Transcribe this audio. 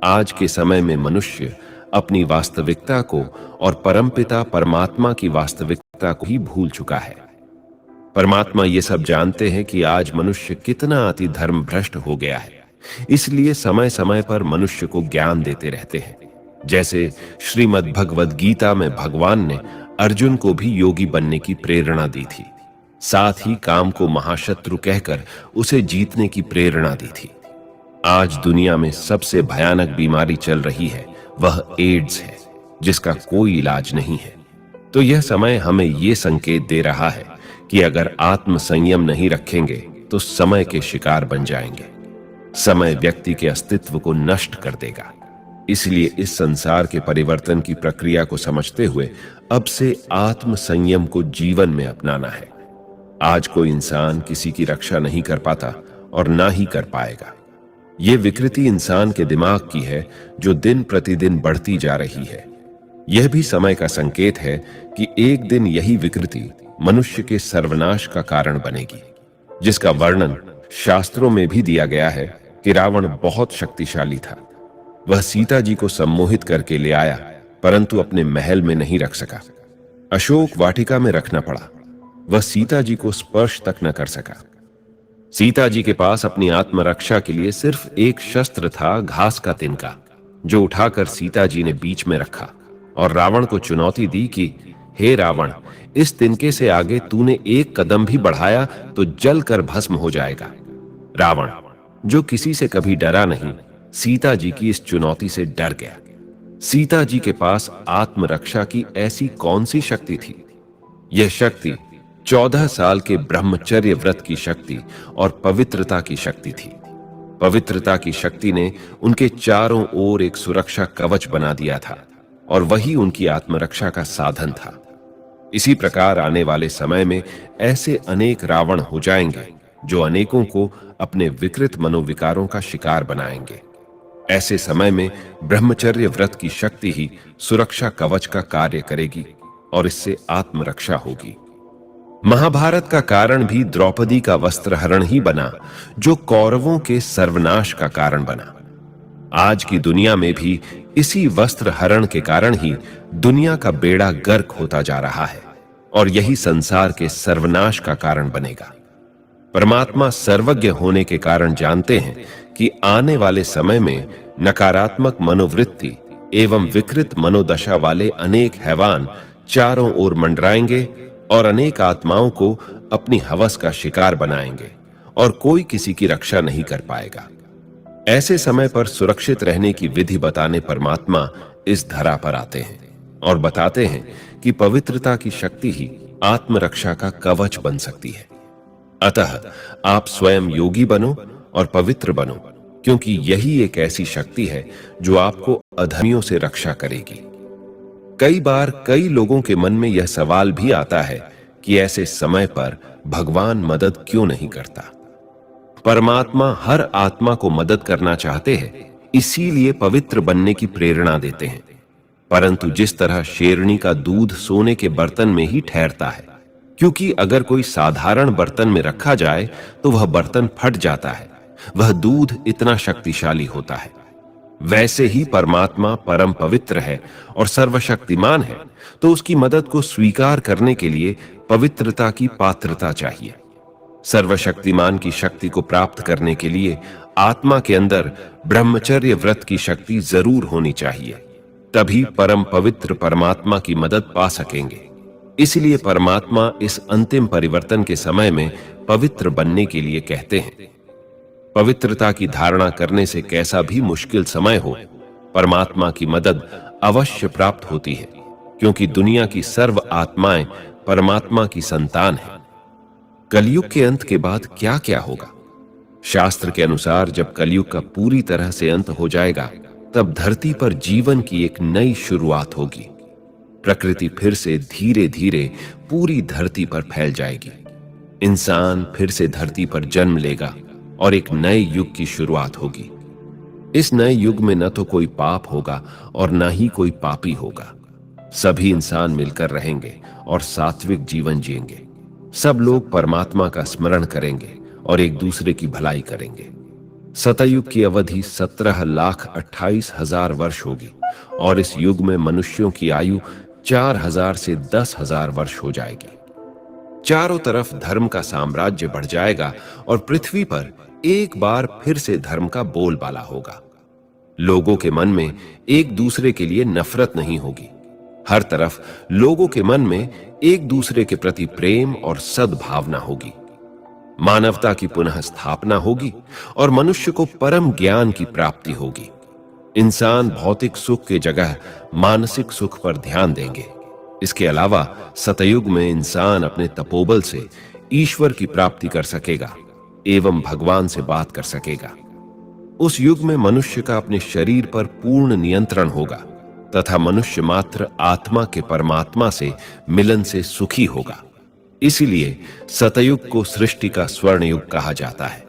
आज के समय में मनुष्य अपनी वास्तविकता को और परमपिता परमात्मा की वास्तविकता को ही भूल चुका है। परमात्मा ये सब जानते हैं कि आज मनुष्य कितना अति धर्म भ्रष्ट हो गया है, इसलिए समय समय पर मनुष्य को ज्ञान देते रहते हैं। जैसे श्रीमद् भगवद गीता में भगवान ने अर्जुन को भी योगी बनने की प्रेरणा दी थी, साथ ही काम को महाशत्रु कहकर उसे जीतने की प्रेरणा दी थी। आज दुनिया में सबसे भयानक बीमारी चल रही है, वह एड्स है, जिसका कोई इलाज नहीं है। तो यह समय हमें यह संकेत दे रहा है कि अगर आत्म संयम नहीं रखेंगे तो समय के शिकार बन जाएंगे। समय व्यक्ति के अस्तित्व को नष्ट कर देगा। इसलिए इस संसार के परिवर्तन की प्रक्रिया को समझते हुए अब से आत्म संयम को जीवन में अपनाना है। आज कोई इंसान किसी की रक्षा नहीं कर पाता और ना ही कर पाएगा। यह विकृति इंसान के दिमाग की है जो दिन प्रतिदिन बढ़ती जा रही है। यह भी समय का संकेत है कि एक दिन यही विकृति मनुष्य के सर्वनाश का कारण बनेगी, जिसका वर्णन शास्त्रों में भी दिया गया है कि रावण बहुत शक्तिशाली था। वह सीता जी को सम्मोहित करके ले आया, परंतु अपने महल में नहीं रख सका। अशोक वाटिका में रखना पड़ा। वह सीता जी को स्पर्श तक न कर सका। सीता जी के पास अपनी आत्मरक्षा के लिए सिर्फ एक शस्त्र था, घास का तिनका, जो उठाकर सीता जी ने बीच में रखा और रावण को चुनौती दी कि हे रावण, इस तिनके से आगे तूने एक कदम भी बढ़ाया तो जलकर भस्म हो जाएगा। रावण, जो किसी से कभी डरा नहीं, सीता जी की इस चुनौती से डर गया। सीता जी के पास आत्मरक्षा की ऐसी कौन सी शक्ति थी? यह शक्ति 14 साल के ब्रह्मचर्य व्रत की शक्ति और पवित्रता की शक्ति थी। पवित्रता की शक्ति ने उनके चारों ओर एक सुरक्षा कवच बना दिया था और वही उनकी आत्मरक्षा का साधन था। इसी प्रकार आने वाले समय में ऐसे अनेक रावण हो जाएंगे जो अनेकों को अपने विकृत मनोविकारों का शिकार बनाएंगे। ऐसे समय में ब्रह्मचर्य व्रत की शक्ति ही सुरक्षा कवच का कार्य करेगी और इससे आत्मरक्षा होगी। महाभारत का कारण भी द्रौपदी का वस्त्रहरण ही बना, जो कौरवों के सर्वनाश का कारण बना। आज की दुनिया में भी इसी वस्त्र हरण के कारण ही दुनिया का बेड़ा गर्क होता जा रहा है और यही संसार के सर्वनाश का कारण बनेगा। परमात्मा सर्वज्ञ होने के कारण जानते हैं कि आने वाले समय में नकारात्मक मनोवृत्ति एवं विकृत मनोदशा वाले अनेक हैवान चारों ओर मंडराएंगे और अनेक आत्माओं को अपनी हवस का शिकार बनाएंगे और कोई किसी की रक्षा नहीं कर पाएगा। ऐसे समय पर सुरक्षित रहने की विधि बताने परमात्मा इस धरा पर आते हैं और बताते हैं कि पवित्रता की शक्ति ही आत्मरक्षा का कवच बन सकती है। अतः आप स्वयं योगी बनो और पवित्र बनो, क्योंकि यही एक ऐसी शक्ति है जो आपको अधर्मियों से रक्षा करेगी। कई बार कई लोगों के मन में यह सवाल भी आता है कि ऐसे समय पर भगवान मदद क्यों नहीं करता। परमात्मा हर आत्मा को मदद करना चाहते हैं, इसीलिए पवित्र बनने की प्रेरणा देते हैं। परंतु जिस तरह शेरनी का दूध सोने के बर्तन में ही ठहरता है, क्योंकि अगर कोई साधारण बर्तन में रखा जाए तो वह बर्तन फट जाता है, वह दूध इतना शक्तिशाली होता है। वैसे ही परमात्मा परम पवित्र है और सर्वशक्तिमान है, तो उसकी मदद को स्वीकार करने के लिए पवित्रता की पात्रता चाहिए। सर्वशक्तिमान की शक्ति को प्राप्त करने के लिए आत्मा के अंदर ब्रह्मचर्य व्रत की शक्ति जरूर होनी चाहिए, तभी परम पवित्र परमात्मा की मदद पा सकेंगे। इसलिए परमात्मा इस अंतिम परिवर्तन के समय में पवित्र बनने के लिए कहते हैं। पवित्रता की धारणा करने से कैसा भी मुश्किल समय हो, परमात्मा की मदद अवश्य प्राप्त होती है, क्योंकि दुनिया की सर्व आत्माएं परमात्मा की संतान हैं। कलयुग के अंत के बाद क्या क्या होगा? शास्त्र के अनुसार जब कलयुग का पूरी तरह से अंत हो जाएगा, तब धरती पर जीवन की एक नई शुरुआत होगी। प्रकृति फिर से धीरे धीरे पूरी धरती पर फैल जाएगी। इंसान फिर से धरती पर जन्म लेगा और एक नए युग की शुरुआत होगी। इस नए युग में न तो कोई पाप होगा और न ही कोई पापी होगा। सभी इंसान मिलकर रहेंगे और सात्विक जीवन जिएंगे। सब लोग परमात्मा का स्मरण करेंगे और एक दूसरे की भलाई करेंगे। सतयुग की अवधि 17,28,000 वर्ष होगी और इस युग में मनुष्यों की आयु 4,000 से 10,000 वर्ष हो जाएगी। चारों तरफ धर्म का साम्राज्य बढ़ जाएगा और पृथ्वी पर एक बार फिर से धर्म का बोलबाला होगा। लोगों के मन में एक दूसरे के लिए नफरत नहीं होगी। हर तरफ लोगों के मन में एक दूसरे के प्रति प्रेम और सद्भावना होगी। मानवता की पुनः स्थापना होगी और मनुष्य को परम ज्ञान की प्राप्ति होगी। इंसान भौतिक सुख की जगह मानसिक सुख पर ध्यान देंगे। इसके अलावा सतयुग में इंसान अपने तपोबल से ईश्वर की प्राप्ति कर सकेगा एवं भगवान से बात कर सकेगा। उस युग में मनुष्य का अपने शरीर पर पूर्ण नियंत्रण होगा तथा मनुष्य मात्र आत्मा के परमात्मा से मिलन से सुखी होगा। इसीलिए सतयुग को सृष्टि का स्वर्ण युग कहा जाता है।